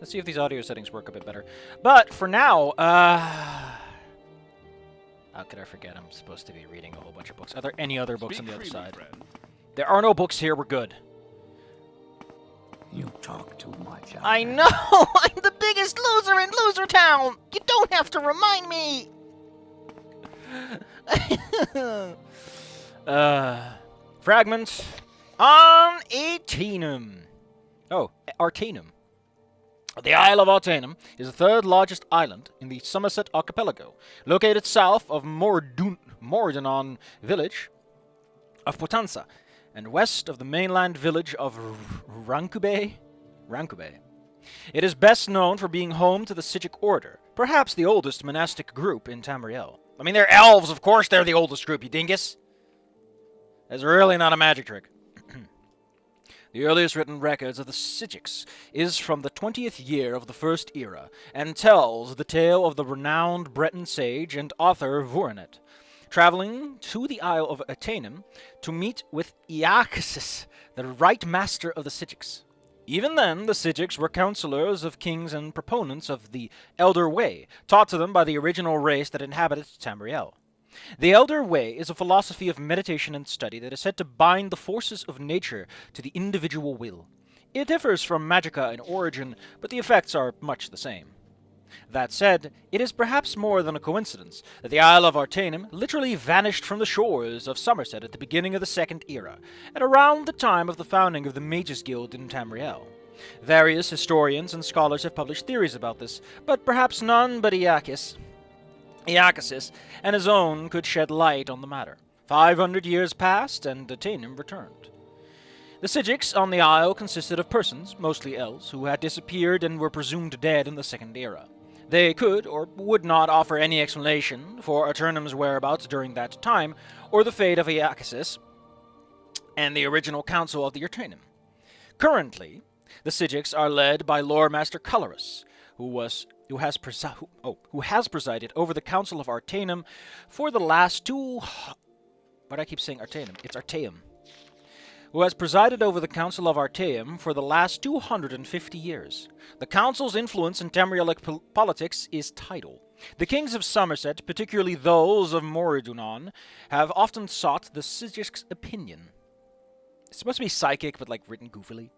Let's see if these audio settings work a bit better. But for now, how could I forget? I'm supposed to be reading a whole bunch of books. Are there any other books on the other side? There are no books here. We're good. You talk too much. I know! I'm the biggest loser in Loser Town! You don't have to remind me! Fragment on Artaeum. Oh, Artaeum. The Isle of Artaeum is the third largest island in the Somerset archipelago, located south of Mordonon village of Potenza, and west of the mainland village of Rankube. It is best known for being home to the Sigic Order, perhaps the oldest monastic group in Tamriel. I mean, they're elves, of course they're the oldest group, you dingus. That's really not a magic trick. The earliest written records of the Sigics is from the 20th year of the First Era, and tells the tale of the renowned Breton sage and author Voronet, traveling to the Isle of Artaeum to meet with Iacasis, the right master of the Sigics. Even then, the Sigics were counselors of kings and proponents of the Elder Way, taught to them by the original race that inhabited Tamriel. The Elder Way is a philosophy of meditation and study that is said to bind the forces of nature to the individual will. It differs from Magicka in origin, but the effects are much the same. That said, it is perhaps more than a coincidence that the Isle of Artaeum literally vanished from the shores of Somerset at the beginning of the Second Era, at around the time of the founding of the Mages Guild in Tamriel. Various historians and scholars have published theories about this, but perhaps none but Iacasis and his own could shed light on the matter. 500 years passed, and Artaeum returned. The Sigics on the isle consisted of persons, mostly elves, who had disappeared and were presumed dead in the Second Era. They could or would not offer any explanation for Artaeum's whereabouts during that time, or the fate of Iacasis and the original council of the Artaeum. Currently, the Sigics are led by Lore Master Colorus, who has presided over the Council of Artaeum for the last two... Why do I keep saying Artaeum? It's Artaeum. Who has presided over the Council of Artaeum for the last 250 years. The Council's influence in Tamrielic politics is tidal. The kings of Somerset, particularly those of Morrowind, have often sought the Sigic's opinion. It's supposed to be psychic, but like written goofily.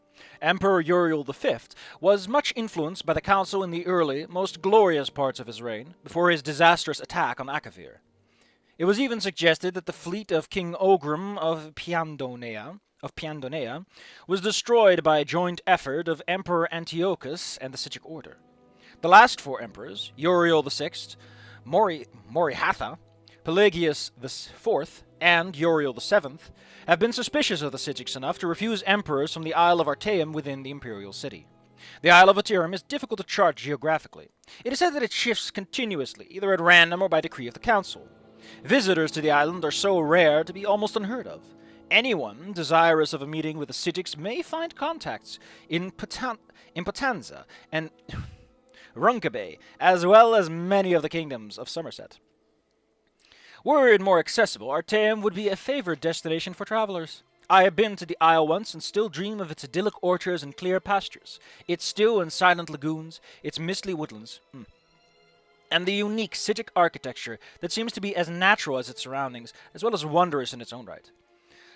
Emperor Uriel V was much influenced by the Council in the early, most glorious parts of his reign, before his disastrous attack on Akavir. It was even suggested that the fleet of King Ogrim of Piandonea was destroyed by a joint effort of Emperor Antiochus and the Sigic Order. The last four emperors, Uriel VI, Morihatha, Pelagius IV, and Uriel VII, have been suspicious of the Sigics enough to refuse emperors from the Isle of Artaeum within the imperial city. The Isle of Artaeum is difficult to chart geographically. It is said that it shifts continuously, either at random or by decree of the council. Visitors to the island are so rare to be almost unheard of. Anyone desirous of a meeting with the Sigics may find contacts in Potenza and Runkabe, as well as many of the kingdoms of Somerset. Were it more accessible, Artaeum would be a favored destination for travelers. I have been to the isle once and still dream of its idyllic orchards and clear pastures, its still and silent lagoons, its misty woodlands, and the unique Sigic architecture that seems to be as natural as its surroundings, as well as wondrous in its own right.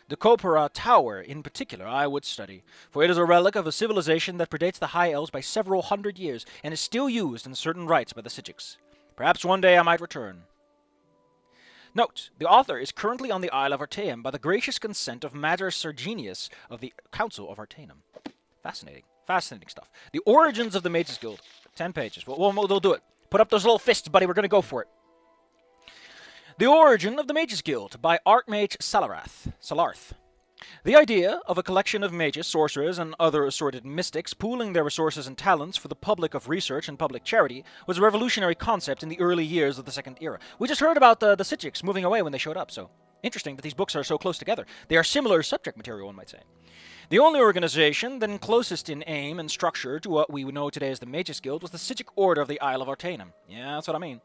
The Kopara Tower, in particular, I would study, for it is a relic of a civilization that predates the High Elves by several hundred years, and is still used in certain rites by the Sigics. Perhaps one day I might return. Note, the author is currently on the Isle of Artaeum by the gracious consent of Mater Serginius of the Council of Artaeum. Fascinating. Fascinating stuff. The origins of the Mages Guild. 10 pages. We'll do it. Put up those little fists, buddy. We're going to go for it. The Origin of the Mages Guild by Archmage Salarth. The idea of a collection of mages, sorcerers, and other assorted mystics pooling their resources and talents for the public of research and public charity was a revolutionary concept in the early years of the Second Era. We just heard about the Sigics moving away when they showed up, so interesting that these books are so close together. They are similar subject material, one might say. The only organization then closest in aim and structure to what we know today as the Mages Guild was the Sigic Order of the Isle of Artaeum. Yeah, that's what I mean.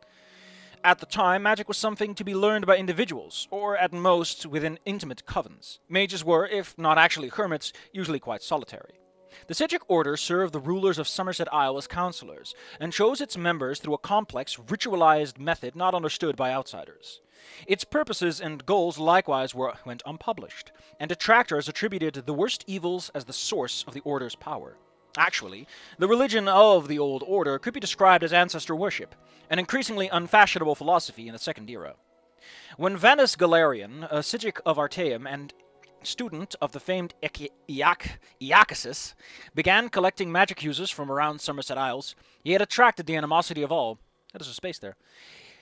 At the time, magic was something to be learned by individuals, or at most within intimate covens. Mages were, if not actually hermits, usually quite solitary. The Sigic Order served the rulers of Somerset Isle as counselors, and chose its members through a complex, ritualized method not understood by outsiders. Its purposes and goals likewise went unpublished, and detractors attributed the worst evils as the source of the Order's power. Actually, the religion of the Old Order could be described as ancestor worship, an increasingly unfashionable philosophy in the Second Era. When Vanus Garlerion, a Sigic of Artaeum and student of the famed Iacasis, began collecting magic users from around Somerset Isles, he had attracted the animosity of all. There's a space there.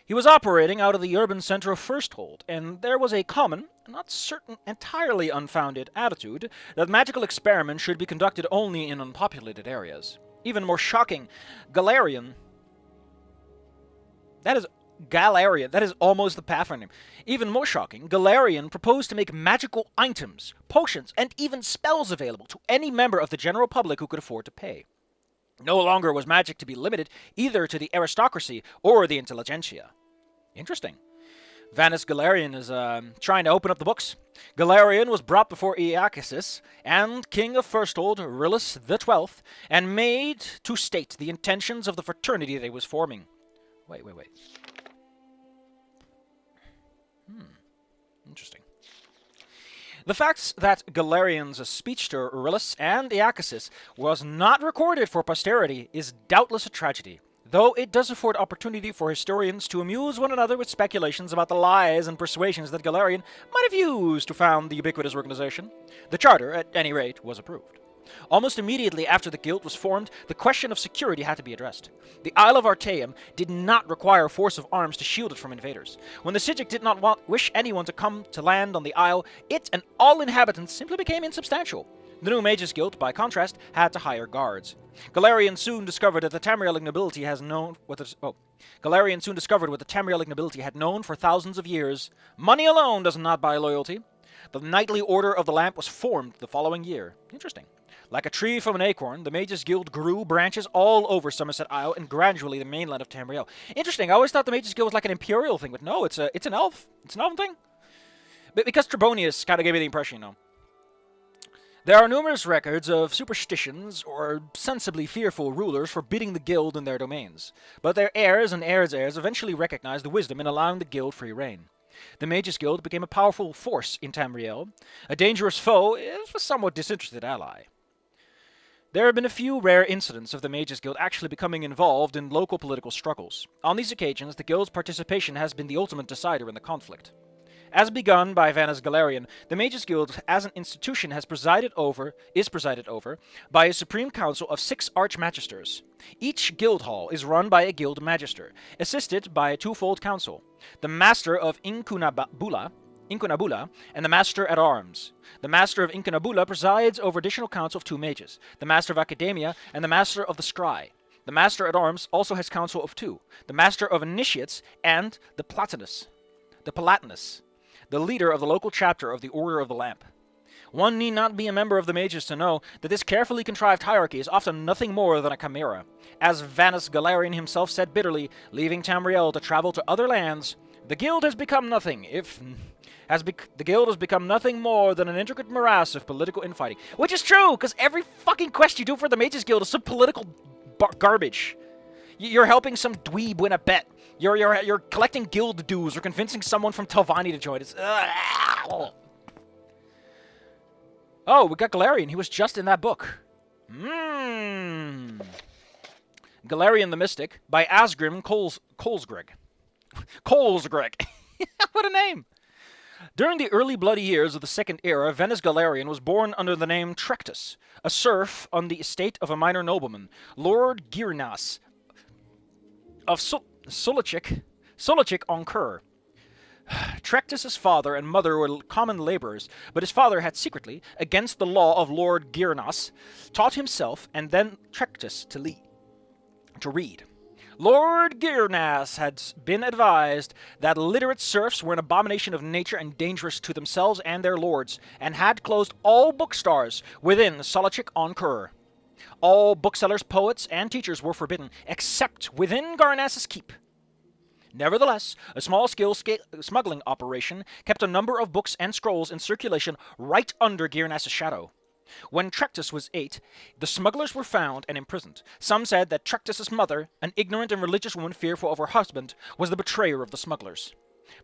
He was operating out of the urban center of Firsthold, and there was a common, not certain entirely unfounded, attitude that magical experiments should be conducted only in unpopulated areas. Even more shocking, Garlerion... Garlerion, that is almost the Pathfinder name. Even more shocking, Garlerion proposed to make magical items, potions, and even spells available to any member of the general public who could afford to pay. No longer was magic to be limited either to the aristocracy or the intelligentsia. Interesting. Vanus Garlerion is trying to open up the books. Garlerion was brought before Iacasis and King of Firsthold, Rillis XII, and made to state the intentions of the fraternity that he was forming. Wait. Interesting. The fact that Garlerion's speech to Rillis and Iacasis was not recorded for posterity is doubtless a tragedy, though it does afford opportunity for historians to amuse one another with speculations about the lies and persuasions that Garlerion might have used to found the ubiquitous organization. The charter, at any rate, was approved. Almost immediately after the guild was formed, the question of security had to be addressed. The Isle of Artaeum did not require a force of arms to shield it from invaders. When the Sigic did not wish anyone to come to land on the isle, it and all inhabitants simply became insubstantial. The new Mages Guild, by contrast, had to hire guards. Garlerion soon discovered what the Tamrielic nobility had known for thousands of years. Money alone does not buy loyalty. The Knightly Order of the Lamp was formed the following year. Interesting. Like a tree from an acorn, the Mages Guild grew branches all over Somerset Isle and gradually the mainland of Tamriel. Interesting. I always thought the Mages Guild was like an imperial thing, but no, it's an elf. It's an elven thing. But because Trebonius kind of gave me the impression, There are numerous records of superstitions or sensibly fearful rulers forbidding the guild in their domains, but their heirs and heirs' heirs eventually recognized the wisdom in allowing the guild free reign. The Mages Guild became a powerful force in Tamriel, a dangerous foe if a somewhat disinterested ally. There have been a few rare incidents of the Mages Guild actually becoming involved in local political struggles. On these occasions, the guild's participation has been the ultimate decider in the conflict. As begun by Vanus Garlerion, the Mages Guild as an institution is presided over by a supreme council of 6 archmagisters. Each guild hall is run by a guild magister, assisted by a twofold council, the Master of Incunabula, and the Master at Arms. The Master of Incunabula presides over additional council of 2 mages, the Master of Academia and the Master of the Scry. The Master at Arms also has council of 2, the Master of Initiates and the Palatinus, the leader of the local chapter of the Order of the Lamp. One need not be a member of the Mages to know that this carefully contrived hierarchy is often nothing more than a chimera. As Vanus Garlerion himself said bitterly, leaving Tamriel to travel to other lands, the guild has become nothing more than an intricate morass of political infighting. Which is true, because every fucking quest you do for the Mages Guild is some political garbage. You're helping some dweeb win a bet. You're collecting guild dues or convincing someone from Telvanni to join. Oh, we got Garlerion. He was just in that book. Garlerion the Mystic by Asgrim Kolsgrerg. Kolsgrerg. What a name! During the early bloody years of the Second Era, Vanus Garlerion was born under the name Trectus, a serf on the estate of a minor nobleman, Lord Girnas of Solicic on Kur. Trectus' father and mother were common laborers, but his father had secretly, against the law of Lord Girnas, taught himself and then Trectus to read. Lord Girnas had been advised that literate serfs were an abomination of nature and dangerous to themselves and their lords, and had closed all bookstores within Solicic on Kur. All booksellers, poets, and teachers were forbidden, except within Garnas's keep. Nevertheless, a small-scale smuggling operation kept a number of books and scrolls in circulation right under Girnas's shadow. When Trectus was 8, the smugglers were found and imprisoned. Some said that Trectus's mother, an ignorant and religious woman fearful of her husband, was the betrayer of the smugglers.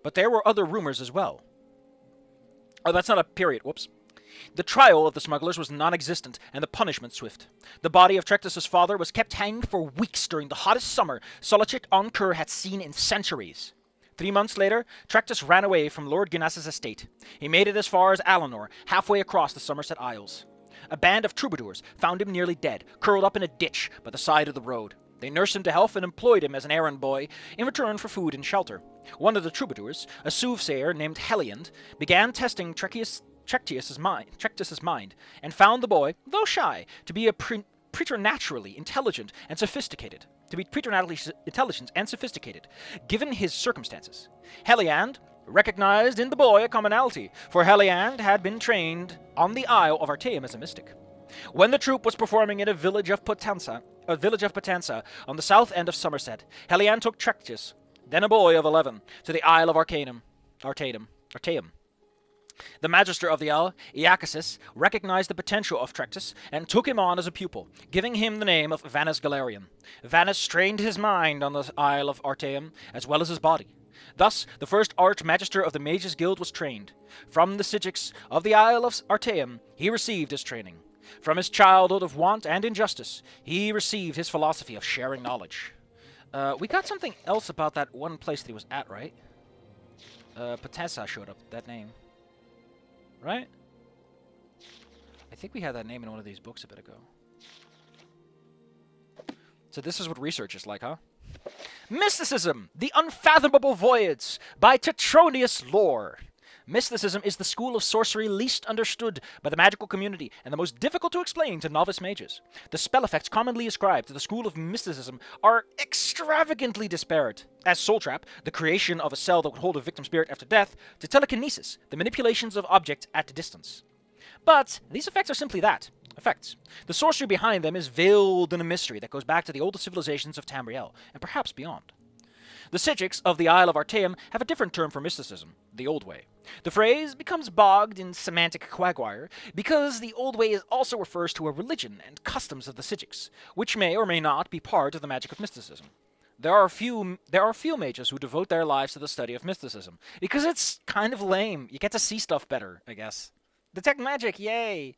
But there were other rumors as well. Oh, that's not a period. Whoops. The trial of the smugglers was non-existent, and the punishment swift. The body of Trectus's father was kept hanged for weeks during the hottest summer Solachik Onkur had seen in centuries. 3 months later, Trectus ran away from Lord Ginas's estate. He made it as far as Alanor, halfway across the Somerset Isles. A band of troubadours found him nearly dead, curled up in a ditch by the side of the road. They nursed him to health and employed him as an errand boy in return for food and shelter. One of the troubadours, a soothsayer named Heliand, began testing Trectus's mind, and found the boy, though shy, to be preternaturally intelligent and sophisticated. Given his circumstances. Heliand recognized in the boy a commonality, for Heliand had been trained on the Isle of Artaeum as a mystic. When the troupe was performing in a village of Potenza on the south end of Somerset, Heliand took Trectus, then a boy of 11, to the Isle of Artaeum. The magister of the Isle, Iacasis, recognized the potential of Trectus and took him on as a pupil, giving him the name of Vanus Garlerion. Vanus trained his mind on the Isle of Artaeum as well as his body. Thus, the first Archmagister of the Mages Guild was trained. From the Sigics of the Isle of Artaeum, he received his training. From his childhood of want and injustice, he received his philosophy of sharing knowledge. We got something else about that one place that he was at, right? Potenza showed up, that name. Right? I think we had that name in one of these books a bit ago. So this is what research is like, huh? Mysticism, the Unfathomable Voyage, by Tetronius Lore. Mysticism is the school of sorcery least understood by the magical community and the most difficult to explain to novice mages. The spell effects commonly ascribed to the school of mysticism are extravagantly disparate, as soul trap, the creation of a cell that would hold a victim's spirit after death, to telekinesis, the manipulations of objects at a distance. But these effects are simply that, effects. The sorcery behind them is veiled in a mystery that goes back to the oldest civilizations of Tamriel, and perhaps beyond. The Sigics of the Isle of Artaeum have a different term for mysticism, the Old Way. The phrase becomes bogged in semantic quagmire because the Old Way also refers to a religion and customs of the Sigics, which may or may not be part of the magic of mysticism. There are few mages who devote their lives to the study of mysticism, because it's kind of lame. You get to see stuff better, I guess. Detect magic, yay!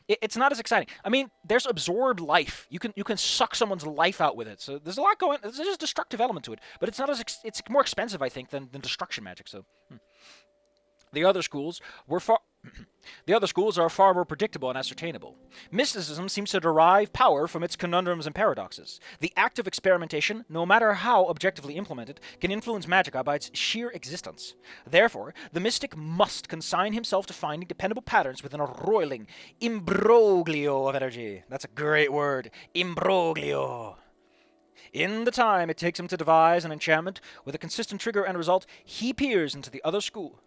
It's not as exciting. I mean, there's absorbed life. You can suck someone's life out with it. So there's a lot going. There's just a destructive element to it, but it's not as it's more expensive, I think, than destruction magic. So the other schools are far more predictable and ascertainable. Mysticism seems to derive power from its conundrums and paradoxes. The act of experimentation, no matter how objectively implemented, can influence magicka by its sheer existence. Therefore, the mystic must consign himself to finding dependable patterns within a roiling imbroglio of energy. That's a great word. Imbroglio. In the time it takes him to devise an enchantment with a consistent trigger and result, he peers into the other school.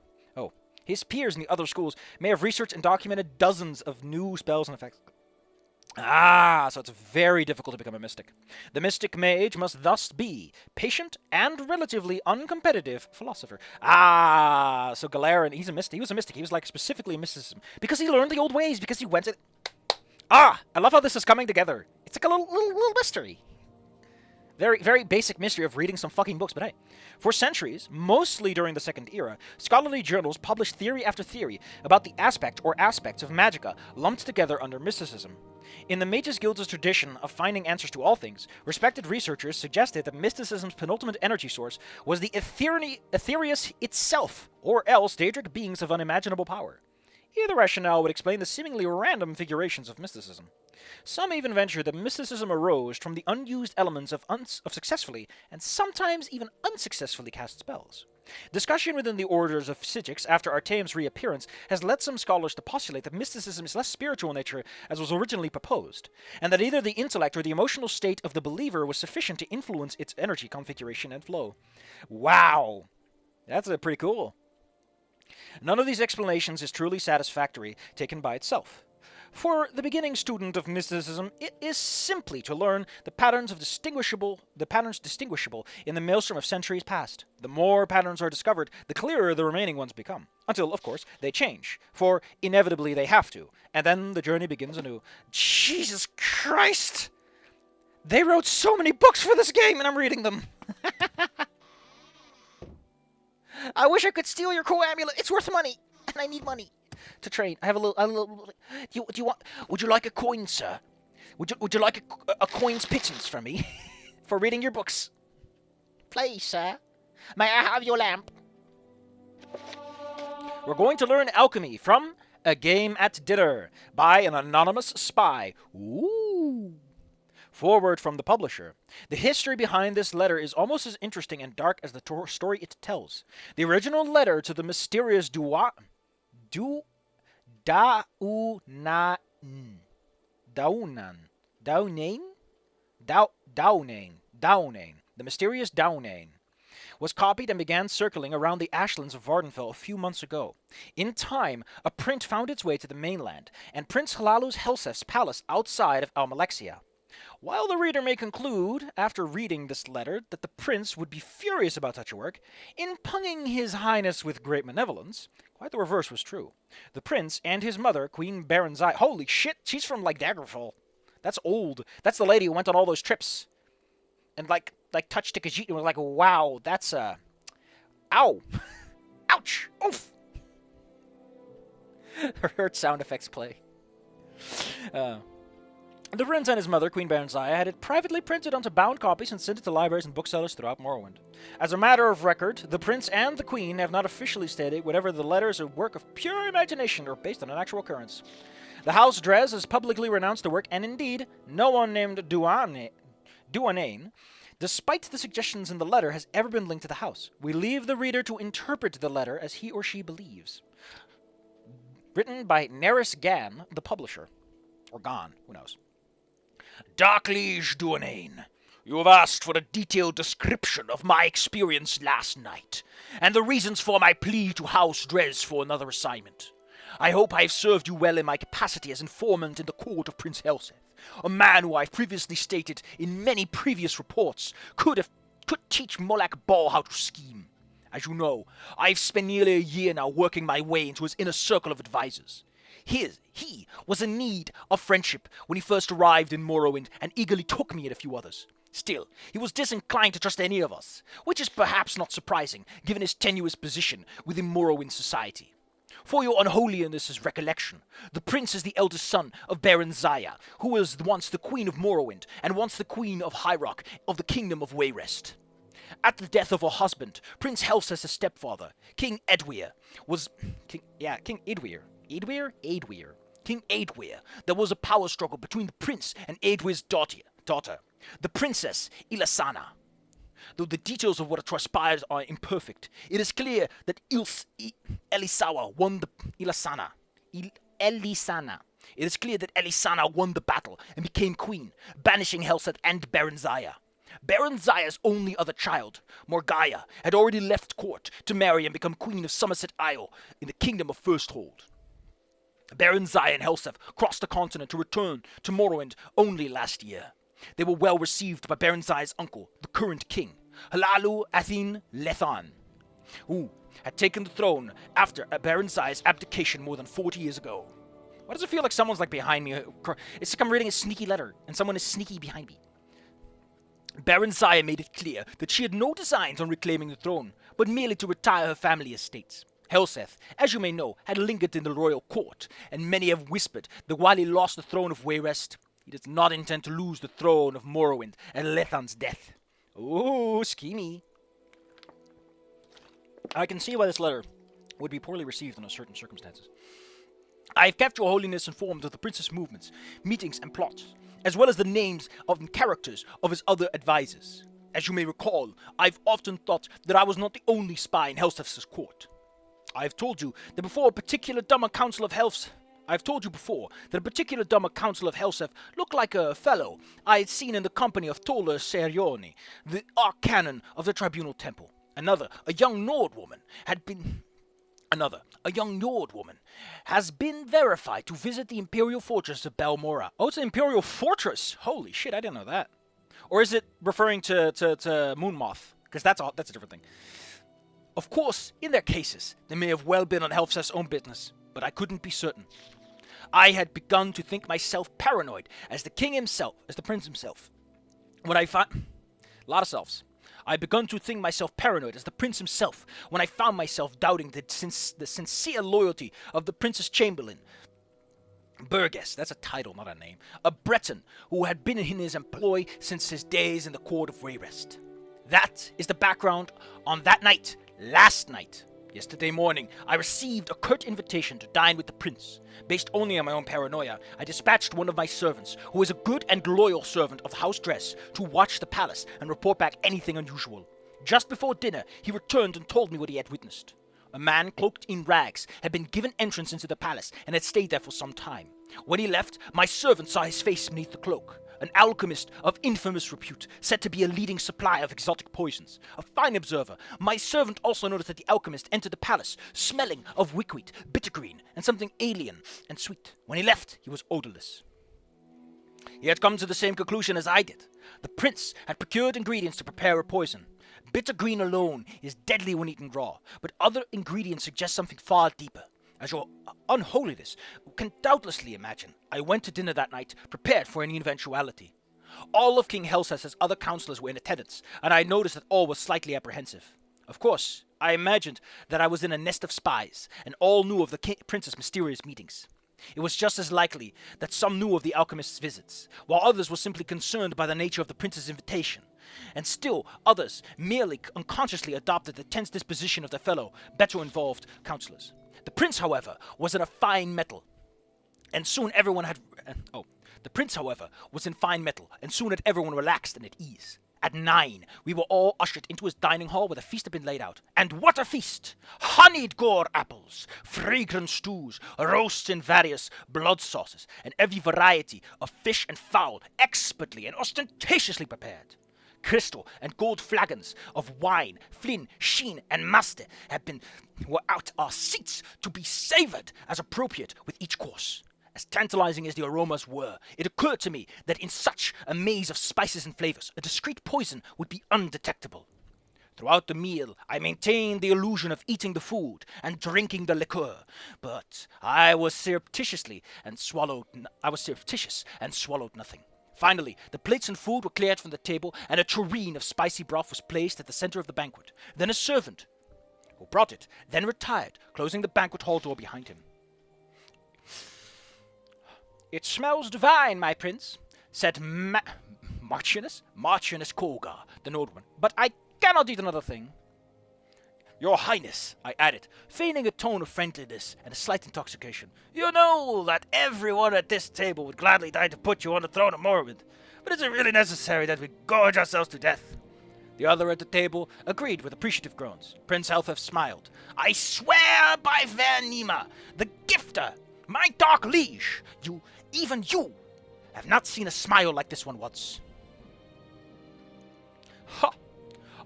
His peers in the other schools may have researched and documented dozens of new spells and effects. So it's very difficult to become a mystic. The mystic mage must thus be patient and relatively uncompetitive philosopher. So Garlerion, he's a mystic. He was a mystic. He was like specifically a mysticism because he learned the old ways. Because he went to. I love how this is coming together. It's like a little mystery. Very, very basic mystery of reading some fucking books, but hey. For centuries, mostly during the Second Era, scholarly journals published theory after theory about the aspect or aspects of magicka lumped together under mysticism. In the Mages Guild's tradition of finding answers to all things, respected researchers suggested that mysticism's penultimate energy source was the Aetherius itself, or else Daedric beings of unimaginable power. Either rationale would explain the seemingly random figurations of mysticism. Some even venture that mysticism arose from the unused elements of successfully, and sometimes even unsuccessfully cast spells. Discussion within the orders of Sigics after Artaeum's reappearance has led some scholars to postulate that mysticism is less spiritual in nature as was originally proposed, and that either the intellect or the emotional state of the believer was sufficient to influence its energy configuration and flow. Wow! That's pretty cool. None of these explanations is truly satisfactory taken by itself. For the beginning student of mysticism, it is simply to learn the patterns distinguishable in the maelstrom of centuries past. The more patterns are discovered, the clearer the remaining ones become. Until, of course, they change, for inevitably they have to, and then the journey begins anew. Jesus Christ! They wrote so many books for this game, and I'm reading them. I wish I could steal your cool amulet. It's worth money, and I need money to trade. I have a little. Do you want? Would you like a coin, sir? Would you like a coin's pittance from me for reading your books? Please, sir. May I have your lamp? We're going to learn alchemy from A Game at Dinner by an anonymous spy. Ooh. Foreword from the publisher. The history behind this letter is almost as interesting and dark as the story it tells. The original letter to the mysterious Daunan. The mysterious Daunan was copied and began circling around the ashlands of Vardenfell a few months ago. In time, a print found its way to the mainland, and Prince Hlaalu's Helsef's palace outside of Almalexia. While the reader may conclude, after reading this letter, that the prince would be furious about such a work, in punging his highness with great malevolence, quite the reverse was true. The prince and his mother, Queen Baronzai... Holy shit, she's from, Daggerfall. That's old. That's the lady who went on all those trips. And, touched a Khajiit and was like, wow, that's, Ow! Ouch! Oof! Heard sound effects play. The prince and his mother, Queen Baronzai, had it privately printed onto bound copies and sent it to libraries and booksellers throughout Morrowind. As a matter of record, the prince and the queen have not officially stated whether the letters are a work of pure imagination or based on an actual occurrence. The House Dres has publicly renounced the work, and indeed, no one named Duanain, despite the suggestions in the letter, has ever been linked to the house. We leave the reader to interpret the letter as he or she believes. Written by Neris Gan, the publisher. Or Gon, who knows. Dark Liege Duanain, you have asked for a detailed description of my experience last night, and the reasons for my plea to House Dres for another assignment. I hope I have served you well in my capacity as informant in the court of Prince Helseth, a man who I've previously stated in many previous reports could teach Molag Bal how to scheme. As you know, I've spent nearly a year now working my way into his inner circle of advisors. He was in need of friendship when he first arrived in Morrowind and eagerly took me and a few others. Still, he was disinclined to trust any of us, which is perhaps not surprising given his tenuous position within Morrowind society. For your unholiness's recollection, the prince is the eldest son of Baronzai, who was once the queen of Morrowind and once the queen of High Rock of the kingdom of Wayrest. At the death of her husband, Prince Helseth's stepfather, King Edwyr, King Eadwyr, there was a power struggle between the prince and Eadwyr's daughter, the Princess Ilisana. Though the details of what transpired are imperfect, it is clear that Elisana won the battle and became queen, banishing Helseth and Baronzai. Baronzai's only other child, Morgaya, had already left court to marry and become queen of Somerset Isle in the kingdom of Firsthold. Baronzai and Helseth crossed the continent to return to Morrowind only last year. They were well received by Baronzai's uncle, the current king, Hlaalu Athin Lethan, who had taken the throne after Baronzai's abdication more than 40 years ago. Why does it feel like someone's behind me? It's like I'm reading a sneaky letter and someone is sneaky behind me. Baronzai made it clear that she had no designs on reclaiming the throne, but merely to retire her family estates. Helseth, as you may know, had lingered in the royal court, and many have whispered that while he lost the throne of Wayrest, he does not intend to lose the throne of Morrowind at Lethan's death. Ooh, schemy. I can see why this letter would be poorly received under certain circumstances. I have kept your holiness informed of the prince's movements, meetings, and plots, as well as the names and characters of his other advisors. As you may recall, I've often thought that I was not the only spy in Helseth's court. I have told you that before a particular Dwemer Council of Helseth looked like a fellow I had seen in the company of Tola Serioni, the Archcanon of the Tribunal Temple. Another, a young Nord woman, had been Another, a young Nord woman, has been verified to visit the Imperial Fortress of Balmora. Oh, it's an Imperial Fortress! Holy shit, I didn't know that. Or is it referring to Moonmoth? Because that's a different thing. Of course, in their cases, they may have well been on Helfseth's own business, but I couldn't be certain. I had begun to think myself paranoid as the king himself, as the prince himself. When I found... A lot of selves. I had begun to think myself paranoid as the prince himself when I found myself doubting the sincere loyalty of the prince's chamberlain, Burgess, that's a title, not a name, a Breton who had been in his employ since his days in the court of Wayrest. That is the background on that night, last night. Yesterday morning, I received a curt invitation to dine with the prince. Based only on my own paranoia, I dispatched one of my servants, who is a good and loyal servant of House Dress, to watch the palace and report back anything unusual. Just before dinner, he returned and told me what he had witnessed. A man cloaked in rags had been given entrance into the palace and had stayed there for some time. When he left, my servant saw his face beneath the cloak. An alchemist of infamous repute, said to be a leading supplier of exotic poisons. A fine observer, my servant also noticed that the alchemist entered the palace, smelling of wickweed, bittergreen, and something alien and sweet. When he left, he was odorless. He had come to the same conclusion as I did. The prince had procured ingredients to prepare a poison. Bittergreen alone is deadly when eaten raw, but other ingredients suggest something far deeper. As your unholiness can doubtlessly imagine, I went to dinner that night, prepared for any eventuality. All of King Helseth's other counselors were in attendance, and I noticed that all was slightly apprehensive. Of course, I imagined that I was in a nest of spies, and all knew of the prince's mysterious meetings. It was just as likely that some knew of the alchemist's visits, while others were simply concerned by the nature of the prince's invitation. And still others merely unconsciously adopted the tense disposition of the fellow, better involved counselors. The prince, however, was in a fine metal, and soon everyone had... The prince, however, was in fine metal, and soon had everyone relaxed and at ease. At 9, we were all ushered into his dining hall where the feast had been laid out. And what a feast! Honeyed gore apples, fragrant stews, roasts in various blood sauces, and every variety of fish and fowl, expertly and ostentatiously prepared. Crystal and gold flagons of wine, Flynn, Sheen, and Master were at our seats to be savoured as appropriate with each course. As tantalizing as the aromas were, it occurred to me that in such a maze of spices and flavors, a discreet poison would be undetectable. Throughout the meal, I maintained the illusion of eating the food and drinking the liqueur, but I was surreptitious and swallowed nothing. Finally, the plates and food were cleared from the table, and a tureen of spicy broth was placed at the center of the banquet. Then a servant, who brought it, then retired, closing the banquet hall door behind him. "It smells divine, my prince," said Marchioness Kolga, the Nordwoman, "but I cannot eat another thing." "Your Highness," I added, feigning a tone of friendliness and a slight intoxication, "you know that everyone at this table would gladly die to put you on the throne of Morrowind, but is it really necessary that we gorge ourselves to death?" The other at the table agreed with appreciative groans. Prince Helfeth smiled. "I swear by Vernima, the Gifter, my dark liege, even you, have not seen a smile like this one once." "Ha!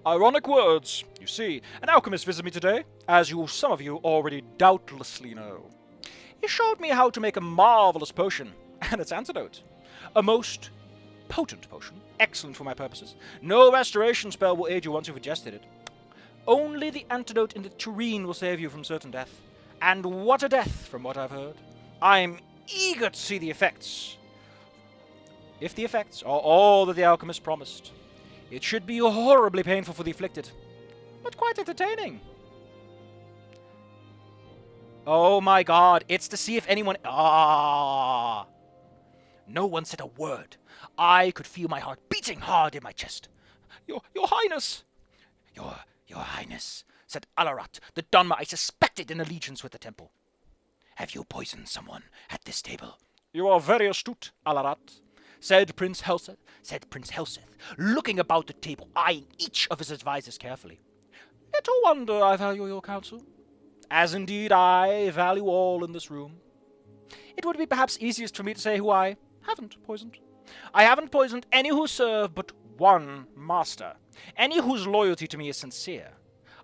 Ironic words. You see, an alchemist visited me today, as some of you already doubtlessly know. He showed me how to make a marvelous potion, and its antidote. A most potent potion, excellent for my purposes. No restoration spell will aid you once you've ingested it. Only the antidote in the tureen will save you from certain death. And what a death, from what I've heard. I'm eager to see the effects. If the effects are all that the alchemist promised. It should be horribly painful for the afflicted, but quite entertaining." Oh my god, it's to see if anyone... No one said a word. I could feel my heart beating hard in my chest. Your Highness! Your Highness, said Alarat, the Dunmer I suspected in allegiance with the temple. "Have you poisoned someone at this table?" "You are very astute, Alarat," said Prince Helseth, looking about the table, eyeing each of his advisors carefully. "Little wonder I value your counsel, as indeed I value all in this room. It would be perhaps easiest for me to say who I haven't poisoned. I haven't poisoned any who serve but one master, any whose loyalty to me is sincere.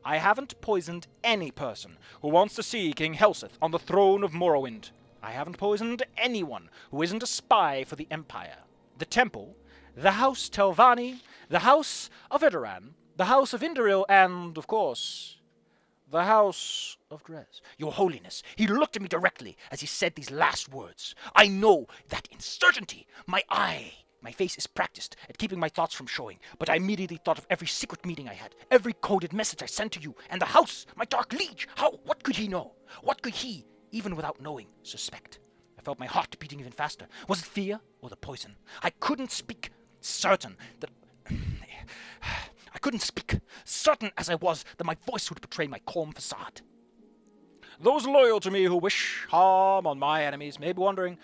I haven't poisoned any person who wants to see King Helseth on the throne of Morrowind. I haven't poisoned anyone who isn't a spy for the Empire. The Temple, the House Telvanni, the House of Edoran, the House of Indoril, and, of course, the House of Dres. Your Holiness, he looked at me directly as he said these last words. I know that in certainty my face is practiced at keeping my thoughts from showing, but I immediately thought of every secret meeting I had, every coded message I sent to you, and the house, my dark liege. What could he know? What could he, even without knowing, suspect? I felt my heart beating even faster. Was it fear or the poison? I couldn't speak, certain as I was that my voice would betray my calm facade. Those loyal to me who wish harm on my enemies may be wondering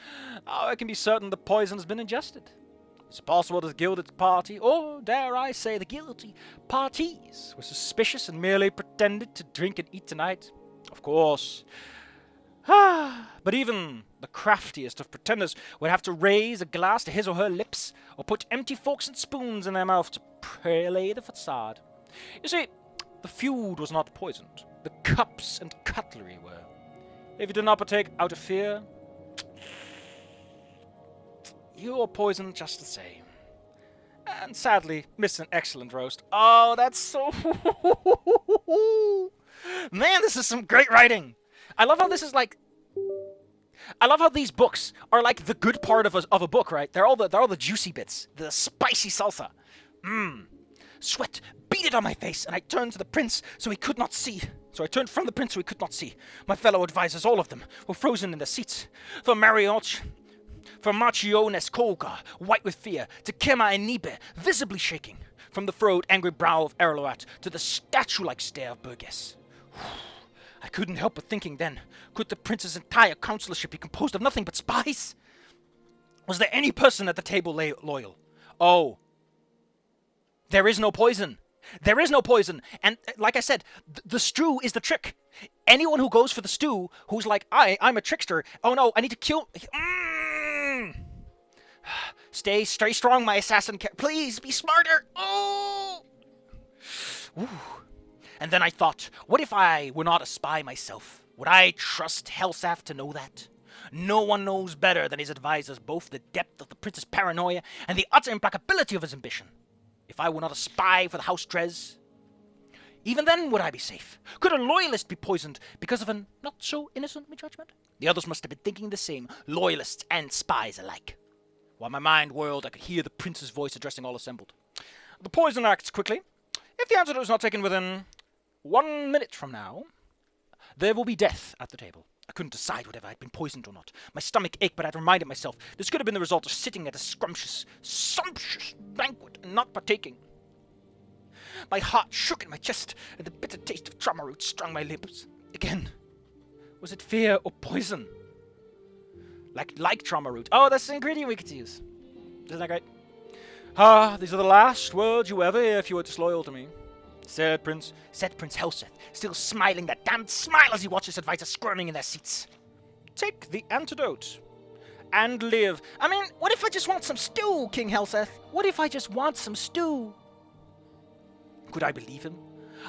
how I can be certain the poison has been ingested. It's possible that the gilded party, or dare I say the guilty parties, were suspicious and merely pretended to drink and eat tonight. Of course. But even the craftiest of pretenders would have to raise a glass to his or her lips, or put empty forks and spoons in their mouth to prelay the facade. You see, the food was not poisoned. The cups and cutlery were. If you did not partake out of fear, you were poisoned just the same. And sadly, missed an excellent roast. Oh, that's so... Man, this is some great writing. I love how this is like... I love how these books are like the good part of a book, right? They're all the juicy bits. The spicy salsa. Sweat beaded on my face, and I turned to the prince so he could not see. So I turned from the prince so he could not see. My fellow advisors, all of them, were frozen in their seats. From Marchiones Kolga, white with fear, to Kema and Nibe, visibly shaking. From the furrowed, angry brow of Erloat to the statue-like stare of Burgess. I couldn't help but thinking then, could the prince's entire counselorship be composed of nothing but spies? Was there any person at the table loyal? Oh, there is no poison. There is no poison. And like I said, the stew is the trick. Anyone who goes for the stew, who's like, I'm a trickster. Oh no, I need to kill... Stay strong, my assassin. Please, be smarter. Oh! Ooh. And then I thought, what if I were not a spy myself? Would I trust Helseth to know that? No one knows better than his advisors both the depth of the prince's paranoia and the utter implacability of his ambition. If I were not a spy for the House Dres, even then would I be safe? Could a loyalist be poisoned because of an not-so-innocent misjudgment? The others must have been thinking the same, loyalists and spies alike. While my mind whirled, I could hear the prince's voice addressing all assembled. The poison acts quickly. If the antidote is not taken within 1 minute from now, there will be death at the table. I couldn't decide whether I had been poisoned or not. My stomach ached, but I'd reminded myself this could have been the result of sitting at a sumptuous banquet and not partaking. My heart shook in my chest, and the bitter taste of trauma root stung my lips. Again, was it fear or poison? Like trauma root. Oh, that's the ingredient we could use. Isn't that great? These are the last words you ever hear if you were disloyal to me. Said Prince Helseth, still smiling that damned smile as he watched his advisors squirming in their seats. Take the antidote and live. I mean, what if I just want some stew, King Helseth? What if I just want some stew? Could I believe him?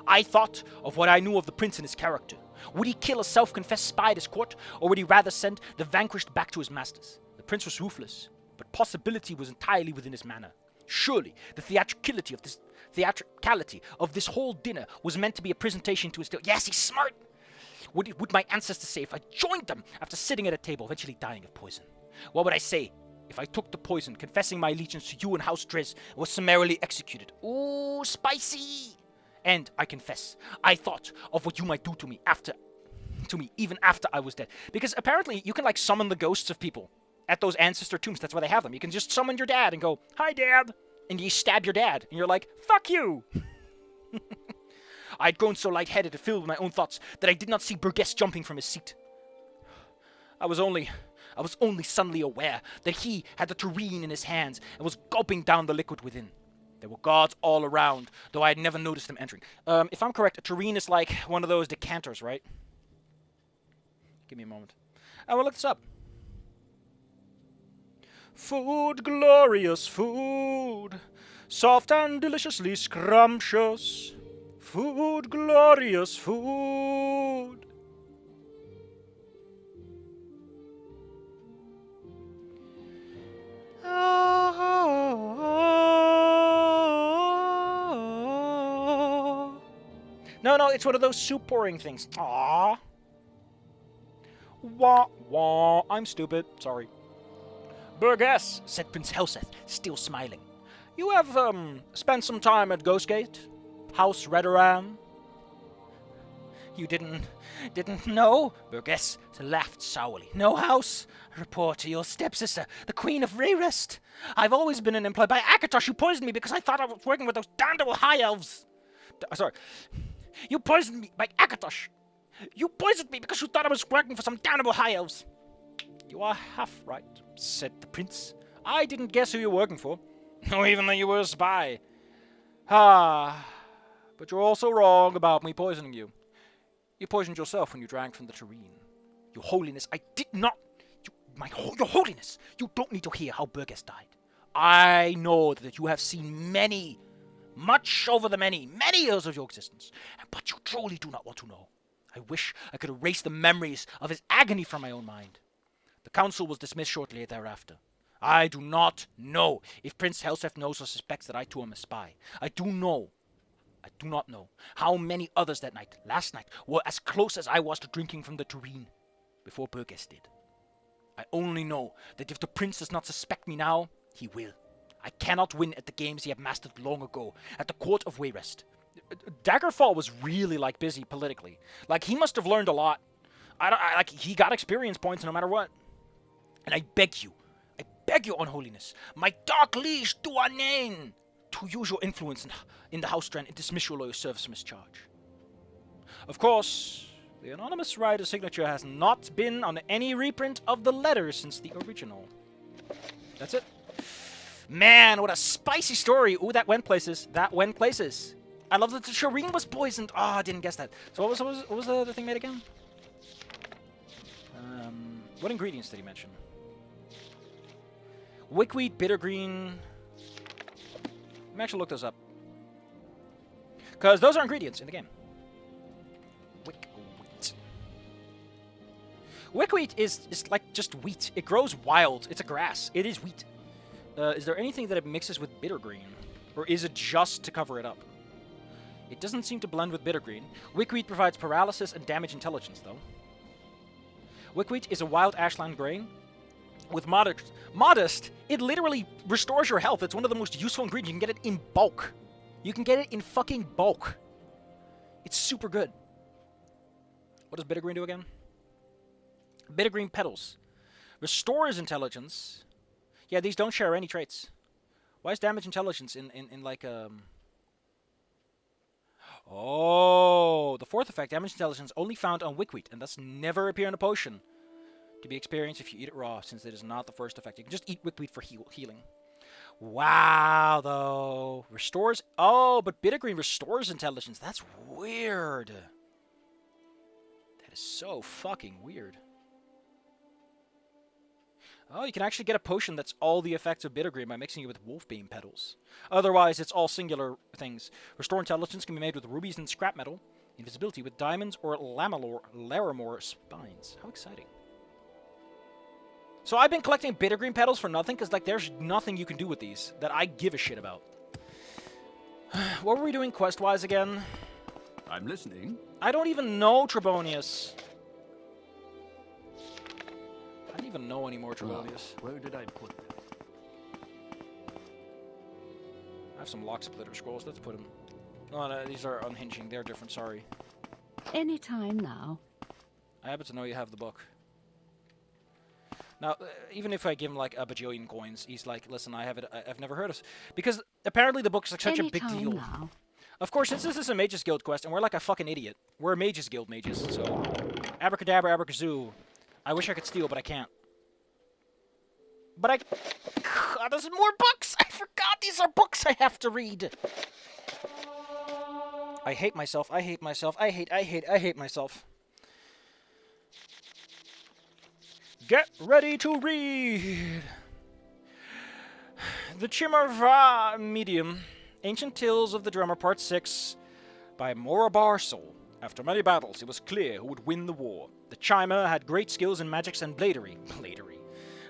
I thought of what I knew of the prince and his character. Would he kill a self-confessed spy at his court, or would he rather send the vanquished back to his masters? The prince was ruthless, but possibility was entirely within his manner. Surely, the theatricality of this whole dinner was meant to be a presentation to his... Yes, he's smart! Would my ancestors say if I joined them after sitting at a table, eventually dying of poison? What would I say if I took the poison, confessing my allegiance to you and House Dres, and was summarily executed? Ooh, spicy! And I confess, I thought of what you might do to me even after I was dead. Because apparently you can like summon the ghosts of people at those ancestor tombs. That's why they have them. You can just summon your dad and go, "Hi, Dad," and you stab your dad, and you're like, "Fuck you." I'd grown so lightheaded and filled with my own thoughts that I did not see Burgess jumping from his seat. I was only suddenly aware that he had the tureen in his hands and was gulping down the liquid within. There were guards all around, though I had never noticed them entering. If I'm correct, a tureen is like one of those decanters, right? Give me a moment. I will look this up. Food, glorious food, soft and deliciously scrumptious. food, glorious food. No, it's one of those soup pouring things. Aww. Wah, wah. I'm stupid. Sorry. Burgess, said Prince Helseth, still smiling. You have, spent some time at Ghostgate? House Redoran? You didn't know? Burgess laughed sourly. No house? Report to your stepsister, the Queen of Rayrest. I've always been an employee by Akatosh, who poisoned me because I thought I was working with those damnable high elves. Sorry. You poisoned me by Akatosh. You poisoned me because you thought I was working for some damnable high elves. You are half right, said the prince. I didn't guess who you were working for. Or even that you were a spy. But you're also wrong about me poisoning you. You poisoned yourself when you drank from the tureen. Your Holiness, I did not... Your Holiness, you don't need to hear how Burgess died. I know that you have seen many, much over the many years of your existence, but you truly do not want to know. I wish I could erase the memories of his agony from my own mind. The council was dismissed shortly thereafter. I do not know if Prince Helseth knows or suspects that I too am a spy. I do not know how many others last night, were as close as I was to drinking from the tureen before Burgess did. I only know that if the prince does not suspect me now, he will. I cannot win at the games he had mastered long ago at the court of Wayrest. Daggerfall was really, busy politically. He must have learned a lot. He got experience points no matter what. And I beg you, on Holiness, my dark liege Duanen, to use your influence in the House Strand and dismiss your loyal service from his charge. Of course, the anonymous writer's signature has not been on any reprint of the letter since the original. That's it. Man, what a spicy story. Ooh, that went places. I love that the Shireen was poisoned. Oh, I didn't guess that. So what was the thing made again? What ingredients did he mention? Wickweed, bittergreen. Let me actually look those up. Because those are ingredients in the game. Wickweed. Wickweed is just wheat. It grows wild. It's a grass. It is wheat. Is there anything that it mixes with bittergreen? Or is it just to cover it up? It doesn't seem to blend with bittergreen. Wickweed provides paralysis and damage intelligence, though. Wickweed is a wild ashland grain. With modest, it literally restores your health. It's one of the most useful ingredients. You can get it in bulk. You can get it in fucking bulk. It's super good. What does bittergreen do again? Bittergreen petals. Restores intelligence. Yeah, these don't share any traits. Why is damage intelligence in Oh, the fourth effect, damage intelligence, only found on Wickweed, and thus never appear in a potion. To be experienced if you eat it raw, since it is not the first effect. You can just eat Wickweed for healing. Wow, though. Restores... Oh, but bittergreen restores intelligence. That's weird. That is so fucking weird. Oh, you can actually get a potion that's all the effects of bittergreen by mixing it with wolfbane petals. Otherwise, it's all singular things. Restore intelligence can be made with rubies and scrap metal. Invisibility with diamonds or larimore spines. How exciting. So I've been collecting bittergreen petals for nothing, because there's nothing you can do with these that I give a shit about. What were we doing quest-wise again? I'm listening. I don't even know Trebonius. I don't even know anymore, Tetronius. Where did I put them? I have some lock splitter scrolls. Let's put them. Oh, no, these are unhinging. They're different. Sorry. Anytime now. I happen to know you have the book. Now, even if I give him a bajillion coins, he's like, "Listen, I have it. I've never heard of." Because apparently the book's such a big deal. Now. Of course, since this is a Mages Guild quest, and we're like a fucking idiot. We're a Mages Guild mages, so abracadabra, abracazoo. I wish I could steal, but I can't. But God, there's more books! I forgot these are books I have to read! I hate myself, I hate myself, I hate myself. Get ready to read! The Chimarvamidium, Ancient Tales of the Dwemer, Part 6, by Marobar Sul. After many battles, it was clear who would win the war. The Chimer had great skills in magics and bladery.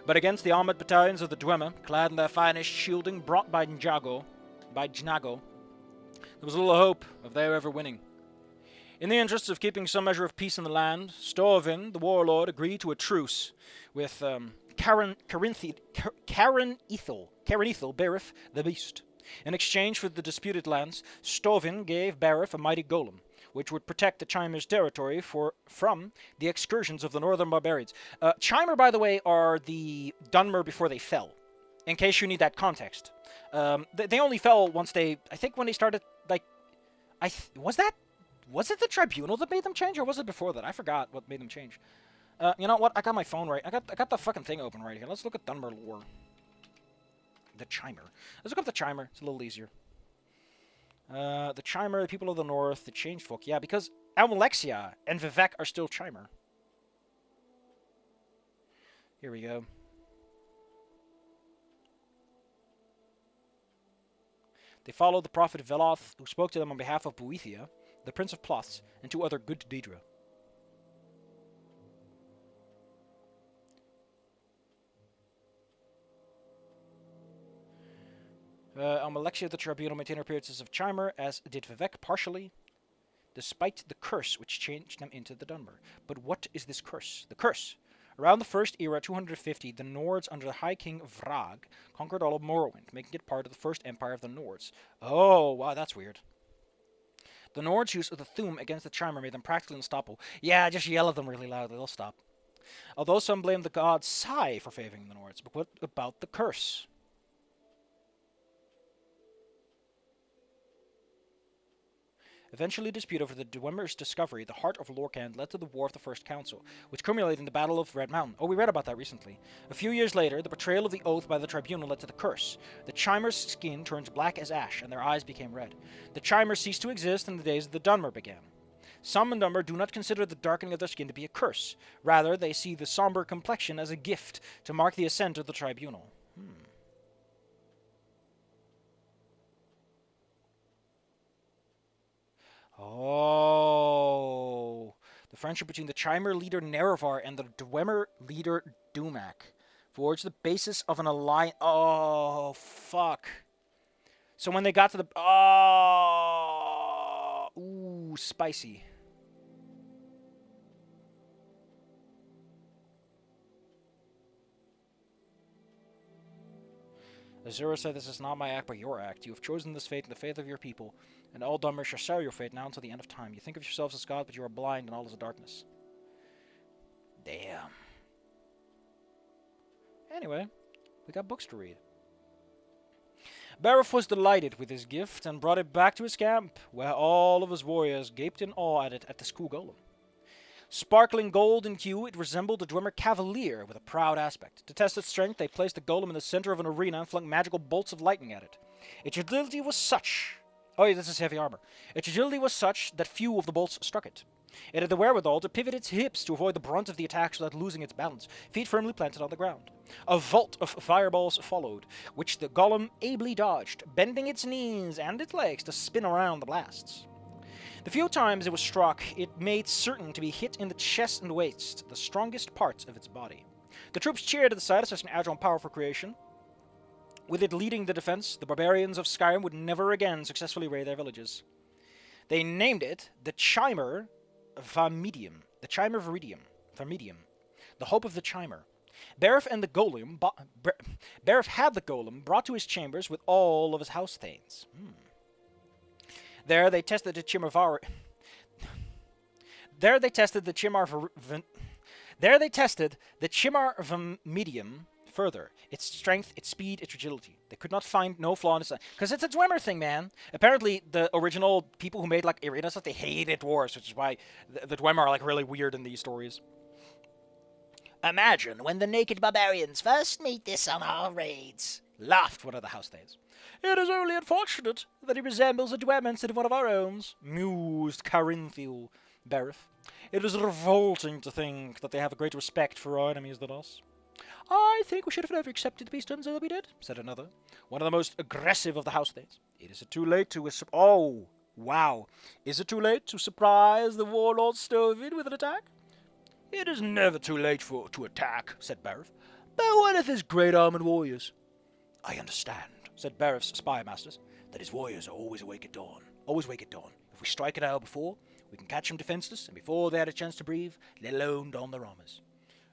But against the armored battalions of the Dwemer, clad in their finest shielding brought by Jnago, there was little hope of their ever winning. In the interests of keeping some measure of peace in the land, Storvin, the warlord, agreed to a truce with Carinethil Berith the Beast. In exchange for the disputed lands, Storvin gave Berith a mighty golem, which would protect the Chimer's territory from the excursions of the northern barbarians. Chimer, by the way, are the Dwemer before they fell, in case you need that context. They only fell once they, I think when they started, like, was it the tribunal that made them change, or was it before that? I forgot what made them change. You know what? I got my phone right. I got the fucking thing open right here. Let's look at Dwemer lore. The Chimer. Let's look up the Chimer. It's a little easier. The Chimer, the people of the north, the changed folk. Yeah, because Almalexia and Vivek are still Chimer. Here we go. They followed the prophet Veloth, who spoke to them on behalf of Boethia, the prince of Ploths, and two other good Daedra. Almalexia the Tribunal maintained appearances of Chimer, as did Vivek partially, despite the curse which changed them into the Dwemer. But what is this curse? The curse. Around the First Era, 250, the Nords under the High King Vrag conquered all of Morrowind, making it part of the First Empire of the Nords. Oh, wow, that's weird. The Nords' use of the Thuum against the Chimer made them practically unstoppable. Yeah, just yell at them really loudly, they'll stop. Although some blame the god Sai for favoring the Nords, but what about the curse? Eventually dispute over the Dwemer's discovery, the heart of Lorkhan led to the War of the First Council, which culminated in the Battle of Red Mountain. Oh, we read about that recently. A few years later, the betrayal of the oath by the Tribunal led to the curse. The Chimer's skin turns black as ash, and their eyes became red. The Chimer ceased to exist, and the days of the Dwemer began. Some in Dwemer do not consider the darkening of their skin to be a curse. Rather, they see the somber complexion as a gift to mark the ascent of the Tribunal. Oh, the friendship between the Chimer leader Nerevar and the Dwemer leader Dumak forged the basis of an alliance. Oh, fuck. So when they got to the... Oh, ooh, spicy. Azura said, "This is not my act, but your act. You have chosen this fate and the faith of your people, and all Dwemer shall share your fate now until the end of time. You think of yourselves as God, but you are blind, and all is darkness." Damn. Anyway, we got books to read. Berith was delighted with his gift and brought it back to his camp, where all of his warriors gaped in awe at it at the school golem. Sparkling gold in hue, it resembled a Dwemer cavalier with a proud aspect. To test its strength, they placed the golem in the center of an arena and flung magical bolts of lightning at it. Its agility was such... Oh, yeah, this is heavy armor. Its agility was such that few of the bolts struck it. It had the wherewithal to pivot its hips to avoid the brunt of the attacks without losing its balance, feet firmly planted on the ground. A vault of fireballs followed, which the golem ably dodged, bending its knees and its legs to spin around the blasts. The few times it was struck, it made certain to be hit in the chest and waist, the strongest parts of its body. The troops cheered at the sight of such an agile and powerful creation. With it leading the defense, the barbarians of Skyrim would never again successfully raid their villages. They named it the Chimarvamidium, the Chimarvamidium, the hope of the Chimer. Berith and the golem, Berith had the golem brought to his chambers with all of his house thanes. There they tested the Chimarvamidium further. Its strength, its speed, its agility. They could not find no flaw in its... Because it's a Dwemer thing, man. Apparently, the original people who made, like, arena stuff, they hated dwarves, which is why the Dwemer are, like, really weird in these stories. "Imagine when the naked barbarians first meet this on our raids," laughed one of the house thanes. "It is only unfortunate that he resembles a Dwemer instead of one of our own," mused Carinethil Berith. "It is revolting to think that they have a greater respect for our enemies than us." "I think we should have never accepted the peace terms that we did," said another, one of the most aggressive of the house thanes. "It is too late to... Oh, Wow. Is it too late to surprise the warlord Stovid with an attack? It is never too late to attack, said Bareth. But what if his great armored warriors? I understand, said Bareth's spy masters, that his warriors are always awake at dawn. Always awake at dawn. If we strike an hour before, we can catch them defenseless, and before they had a chance to breathe, let alone don their armors.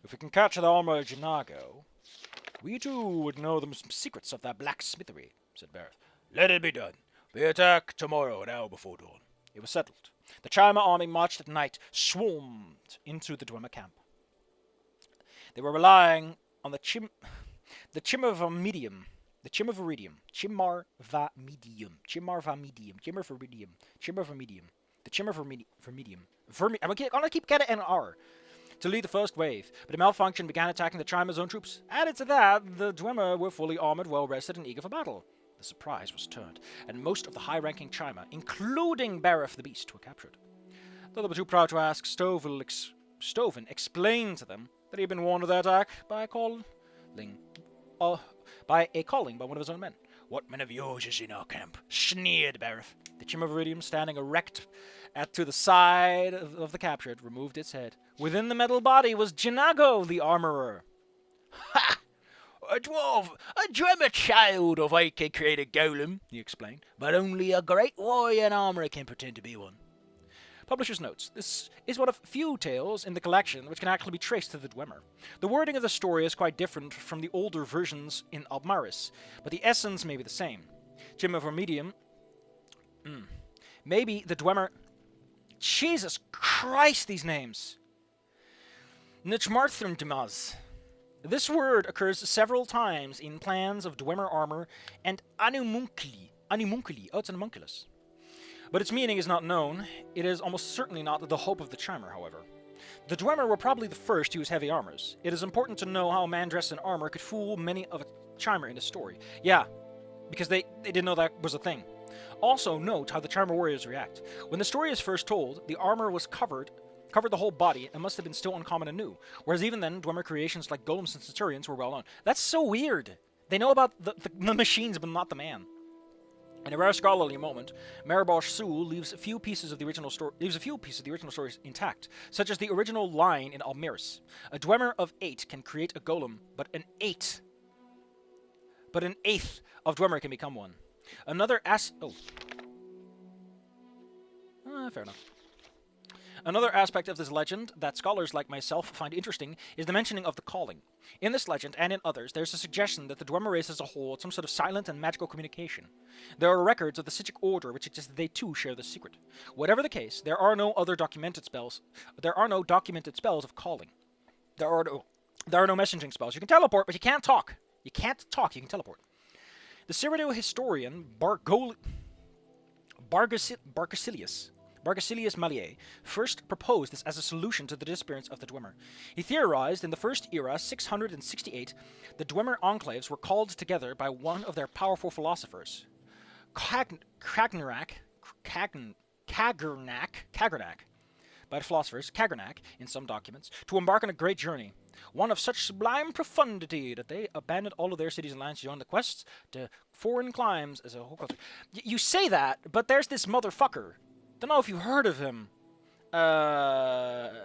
If we can catch the armor of Jinago, we too would know the secrets of that blacksmithery, said Bareth. Let it be done. We attack tomorrow, an hour before dawn. It was settled. The Chima army marched at night, swarmed into the Dwemer camp. They were relying on the Chimarvamidium, the Chimarvamidium, the Chimarvamidium. I'm gonna keep getting an R. To lead the first wave, but a malfunction began attacking the Chima's own troops. Added to that, the Dwemer were fully armored, well-rested, and eager for battle. The surprise was turned, and most of the high-ranking Chima, including Bareth the Beast, were captured. Though they were too proud to ask, Stoven explained to them that he had been warned of their attack by a calling by one of his own men. What men of yours is in our camp? Sneered Bareth. The Chimarvamidium, standing erect to the side of the captured, removed its head. Within the metal body was Jinago, the armorer. Ha! A dwarf, a Dwemer child of I can create a golem, he explained, but only a great warrior and armorer can pretend to be one. Publisher's notes. This is one of few tales in the collection which can actually be traced to the Dwemer. The wording of the story is quite different from the older versions in Albmaris, but the essence may be the same. Chimarvamidium. Maybe the Dwemer. Jesus Christ, these names. Nchmarthrimdmaz. This word occurs several times in plans of Dwemer armor and animunculi. Oh, it's an homunculus. But its meaning is not known. It is almost certainly not the hope of the Chimer, however. The Dwemer were probably the first to use heavy armors. It is important to know how a man dressed in armor could fool many of a Chimer in the story. Yeah, because they didn't know that was a thing. Also, note how the Chimer warriors react. When the story is first told, the armor was covered the whole body and must have been still uncommon and new, whereas even then, Dwemer creations like golems and centurions were well known. That's so weird. They know about the machines, but not the man. In a rare scholarly moment, Marobar Sul leaves a few pieces of the original stories intact, such as the original line in Almiris. A Dwemer of 8 can create a golem, but an eighth of Dwemer can become one. Fair enough. Another aspect of this legend that scholars like myself find interesting is the mentioning of the calling. In this legend, and in others, there's a suggestion that the Dwemer race as a whole had some sort of silent and magical communication. There are records of the Psijic Order which suggest that they too share this secret. Whatever the case, there are no documented spells of calling. There are no messaging spells. You can teleport, but you can't talk. You can't talk, you can teleport. The Cyrodiil historian Bargasilius Mallier first proposed this as a solution to the disappearance of the Dwemer. He theorized in the First Era, 668, the Dwemer enclaves were called together by one of their powerful philosophers, Kagrenac, by the philosophers, Kagrenac, in some documents, to embark on a great journey, one of such sublime profundity that they abandoned all of their cities and lands to join the quests to foreign climes as a whole culture. You say that, but there's this motherfucker. Don't know if you heard of him.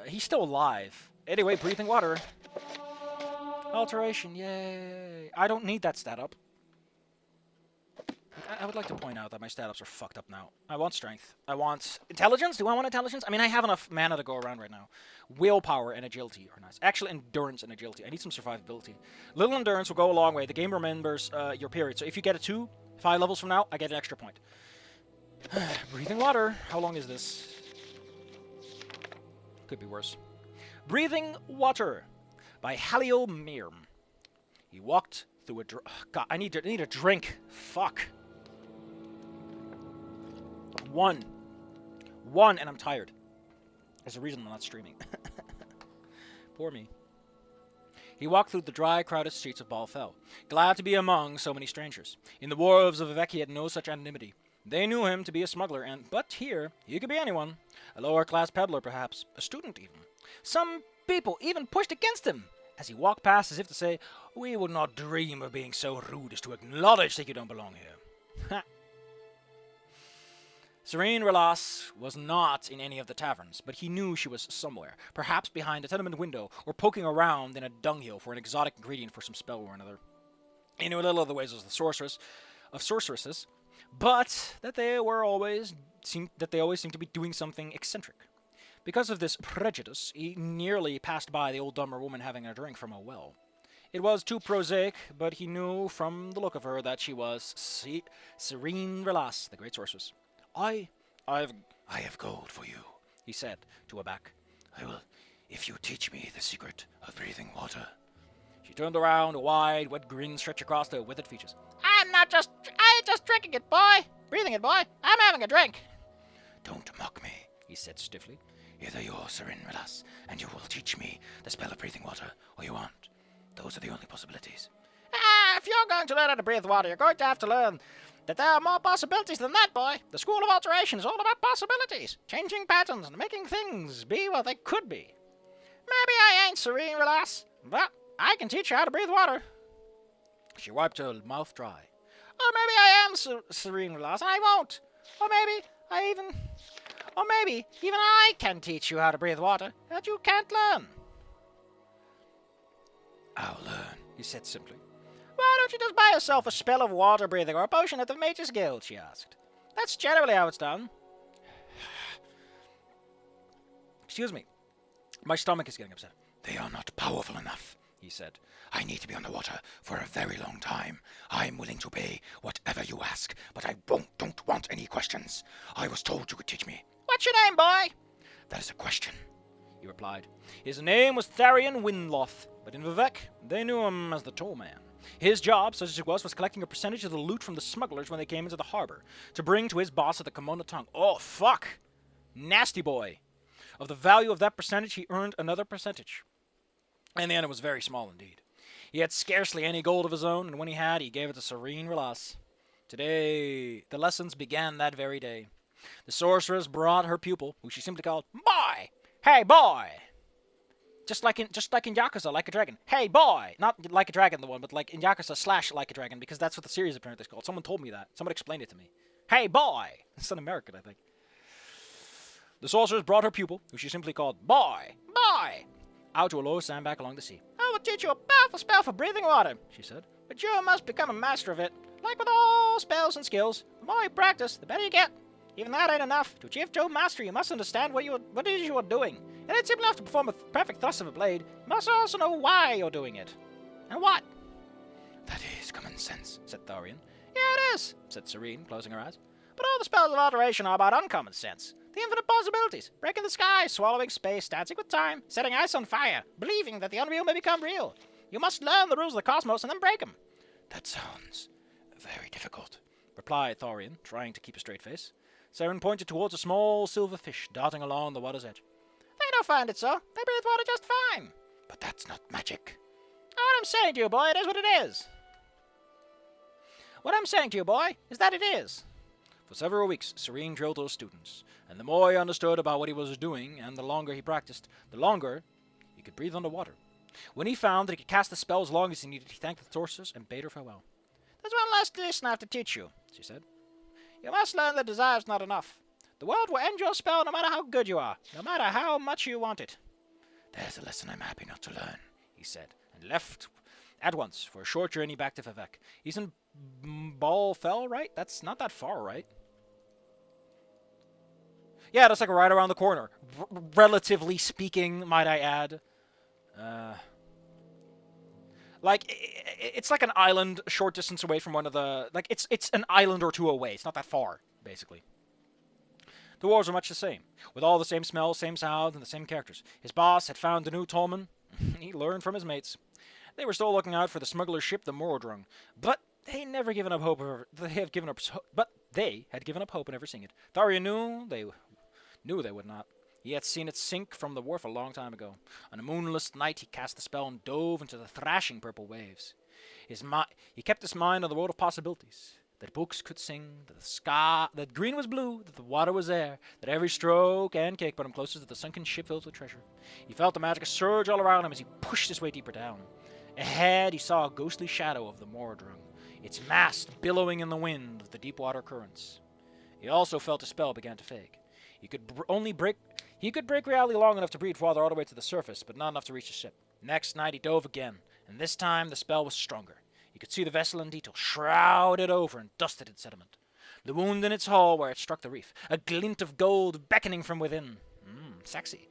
He's still alive. Anyway, breathing water. Alteration, yay. I don't need that stat up. I would like to point out that my stat ups are fucked up now. I want strength. I want intelligence. Do I want intelligence? I mean, I have enough mana to go around right now. Willpower and agility are nice. Actually, endurance and agility. I need some survivability. Little endurance will go a long way. The game remembers your period. So if you get a 2, 5 levels from now, I get an extra point. Breathing water. How long is this? Could be worse. Breathing Water by Haliel Myrm. He walked through a... God, I need a drink. Fuck. One, and I'm tired. There's a reason I'm not streaming. Poor me. He walked through the dry, crowded streets of Balfell, glad to be among so many strangers. In the wharves of Vivec he had no such anonymity. They knew him to be a smuggler, but here, he could be anyone. A lower-class peddler, perhaps. A student, even. Some people even pushed against him, as he walked past as if to say, "We would not dream of being so rude as to acknowledge that you don't belong here." Ha! Serene Relas was not in any of the taverns, but he knew she was somewhere, perhaps behind a tenement window, or poking around in a dunghill for an exotic ingredient for some spell or another. He knew a little of the ways of the sorceresses, but that they always seemed to be doing something eccentric. Because of this prejudice, he nearly passed by the old Dwemer woman having a drink from a well. It was too prosaic, but he knew from the look of her that she was Serene Relas, the great sorceress. I have gold for you, he said to Abak. I will, if you teach me the secret of breathing water. She turned around, a wide, wet grin stretched across her withered features. I ain't just drinking it, boy. Breathing it, boy. I'm having a drink. Don't mock me, he said stiffly. Either you're Serene Relas, and you will teach me the spell of breathing water, or you aren't. Those are the only possibilities. If you're going to learn how to breathe water, you're going to have to learn that there are more possibilities than that, boy. The School of Alteration is all about possibilities, changing patterns and making things be what they could be. Maybe I ain't Serene Relas, but I can teach you how to breathe water. She wiped her mouth dry. Or maybe I am Serene Relas and I won't. Or maybe even I can teach you how to breathe water that you can't learn. I'll learn, he said simply. Why don't you just buy yourself a spell of water breathing or a potion at the Mages Guild, she asked. That's generally how it's done. Excuse me. My stomach is getting upset. They are not powerful enough, he said. I need to be underwater for a very long time. I'm willing to pay whatever you ask, but I don't want any questions. I was told you could teach me. What's your name, boy? That is a question, he replied. His name was Tharion Winloth, but in Vivec, they knew him as the Tall Man. His job, such as it was collecting a percentage of the loot from the smugglers when they came into the harbor, to bring to his boss at the Kimona Tongue. Oh, fuck! Nasty boy. Of the value of that percentage, he earned another percentage. In the end, it was very small indeed. He had scarcely any gold of his own, and when he had, he gave it to Serene Relas. Today, the lessons began that very day. The sorceress brought her pupil, who she simply called Boy! Hey, boy! Just like in Yakuza, Like a Dragon. Hey, boy! Not Like a Dragon, the one, but like in Yakuza / Like a Dragon, because that's what the series apparently is called. Someone told me that. Someone explained it to me. Hey, boy! It's an American, I think. The sorceress brought her pupil, who she simply called Boy! Boy! Out to a low sandbank along the sea. I will teach you a powerful spell for breathing water, she said. But you must become a master of it. Like with all spells and skills, the more you practice, the better you get. Even that ain't enough. To achieve true mastery, you must understand what it is you are doing. It ain't simple enough to perform a perfect thrust of a blade. You must also know why you're doing it. And what? That is common sense, said Tharion. Yeah, it is, said Serene, closing her eyes. But all the spells of alteration are about uncommon sense. The infinite possibilities. Breaking the sky, swallowing space, dancing with time, setting ice on fire, believing that the unreal may become real. You must learn the rules of the cosmos and then break them. That sounds very difficult, replied Tharion, trying to keep a straight face. Serene pointed towards a small silver fish darting along the water's edge. They don't find it so. They breathe water just fine. But that's not magic. What I'm saying to you, boy, it is what it is. What I'm saying to you, boy, is that it is. For several weeks, Serene drilled those students, and the more he understood about what he was doing, and the longer he practiced, the longer he could breathe underwater. When he found that he could cast the spell as long as he needed, he thanked the sorceress and bade her farewell. There's one last lesson I have to teach you, she said. You must learn that desire is not enough. The world will end your spell no matter how good you are, no matter how much you want it. There's a lesson I'm happy not to learn, he said, and left at once for a short journey back to Vivec. He's in Balfell, right? That's not that far, right? Yeah, that's like right around the corner. Relatively speaking, might I add. It's like an island a short distance away from one of the... Like, it's an island or two away. It's not that far, basically. The dwarves were much the same, with all the same smells, same sounds, and the same characters. His boss had found the new Tolman. He learned from his mates. They were still looking out for the smuggler's ship, the Morrowind, but they had given up hope in ever seeing it. Tharion knew they would not. He had seen it sink from the wharf a long time ago. On a moonless night, he cast the spell and dove into the thrashing purple waves. He kept his mind on the world of possibilities. That books could sing, that the sky, that green was blue, that the water was air, that every stroke and kick brought him closer to the sunken ship filled with treasure. He felt the magic surge all around him as he pushed his way deeper down. Ahead, he saw a ghostly shadow of the Morrowind, its mast billowing in the wind with the deep water currents. He also felt his spell began to fade. He could break reality long enough to breathe water all the way to the surface, but not enough to reach the ship. Next night he dove again, and this time the spell was stronger. He could see the vessel in detail, shrouded over and dusted in sediment. The wound in its hull where it struck the reef, a glint of gold beckoning from within. Sexy.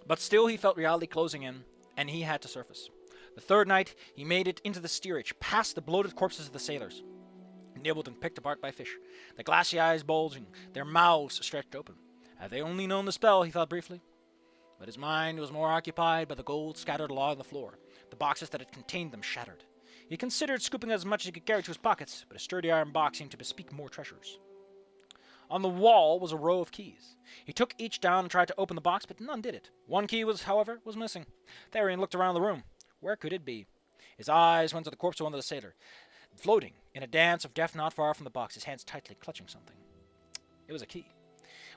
But still he felt reality closing in, and he had to surface. The third night, he made it into the steerage, past the bloated corpses of the sailors, nibbled and picked apart by fish, the glassy eyes bulging, their mouths stretched open. Had they only known the spell, he thought briefly. But his mind was more occupied by the gold scattered along the floor, the boxes that had contained them shattered. He considered scooping as much as he could carry to his pockets, but a sturdy iron box seemed to bespeak more treasures. On the wall was a row of keys. He took each down and tried to open the box, but none did it. One key however, was missing. Tharian looked around the room. Where could it be? His eyes went to the corpse of one of the sailors, floating in a dance of death not far from the box, his hands tightly clutching something. It was a key.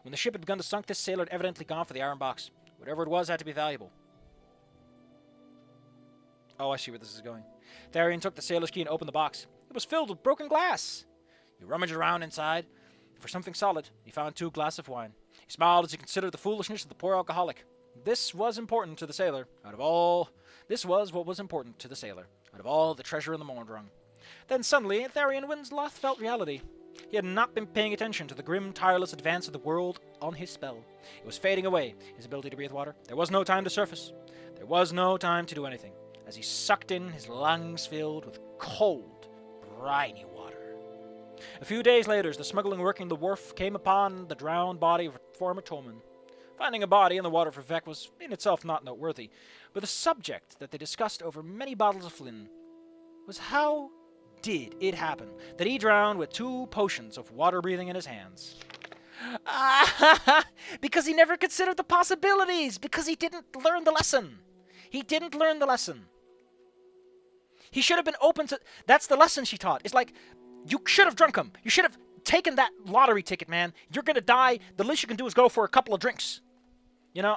When the ship had begun to sink, this sailor had evidently gone for the iron box. Whatever it was had to be valuable. Oh, I see where this is going. Tharian took the sailor's key and opened the box. It was filled with broken glass. He rummaged around inside. For something solid, he found 2 glasses of wine. He smiled as he considered the foolishness of the poor alcoholic. This was important to the sailor. This was what was important to the sailor, out of all the treasure in the Mordrung. Then suddenly, Tharian Winsloth felt reality. He had not been paying attention to the grim, tireless advance of the world on his spell. It was fading away, his ability to breathe water. There was no time to surface. There was no time to do anything, as he sucked in, his lungs filled with cold, briny water. A few days later, as the smuggling working the wharf came upon the drowned body of a former tollman. Finding a body in the water for Vec was in itself not noteworthy, but the subject that they discussed over many bottles of Flynn was how did it happen that he drowned with 2 potions of water breathing in his hands? Because he never considered the possibilities, because he didn't learn the lesson. He didn't learn the lesson. He should have been open to... That's the lesson she taught. It's like, you should have drunk him. You should have taken that lottery ticket, man. You're going to die. The least you can do is go for a couple of drinks. You know,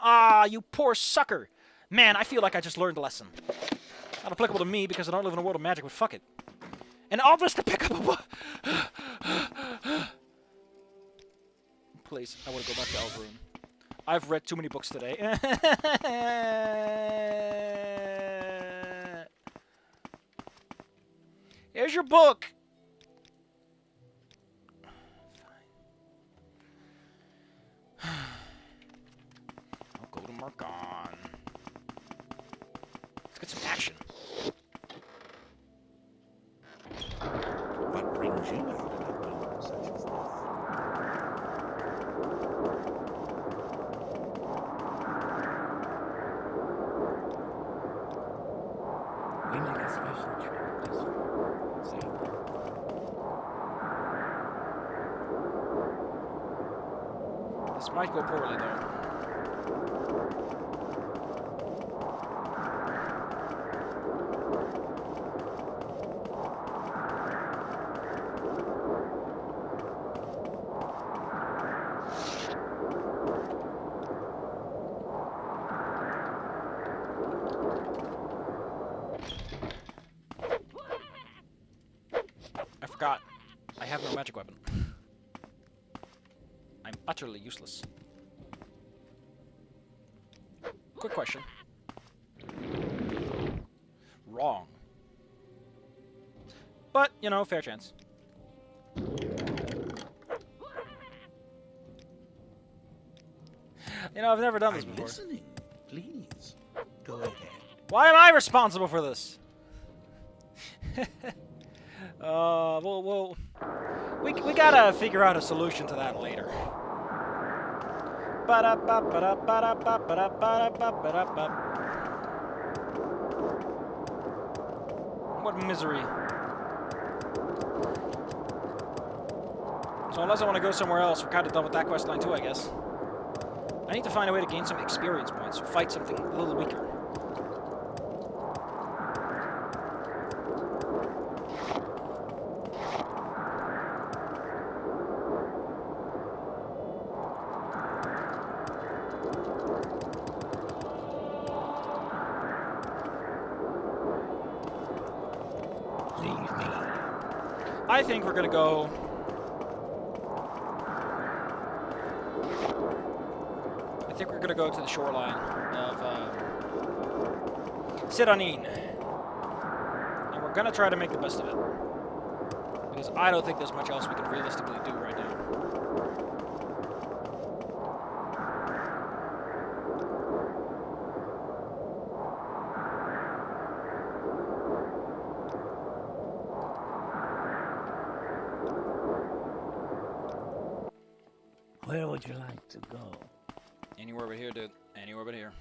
you poor sucker. Man, I feel like I just learned a lesson. Not applicable to me because I don't live in a world of magic, but fuck it. And all this to pick up a book. Please, I want to go back to El's room. I've read too many books today. Here's your book. Fine. I'll go to Margon. Let's get some action. What brings you out of a room such as this? We make a special trip just for sailing. This might go poorly, though. I forgot. I have no magic weapon. I'm utterly useless. Quick question. Wrong. But, you know, fair chance. You know, I've never done this I'm before. listening. Please, go ahead. Why am I responsible for this? We gotta figure out a solution to that later. What misery. So unless I want to go somewhere else, we're kind of done with that quest line too, I guess. I need to find a way to gain some experience points, or fight something a little weaker. I think we're gonna go think we're gonna go to the shoreline of Siranin. And we're gonna try to make the best of it. Because I don't think there's much else we can realistically do right now. Where would you like to go? Anywhere but here, dude. Anywhere but here.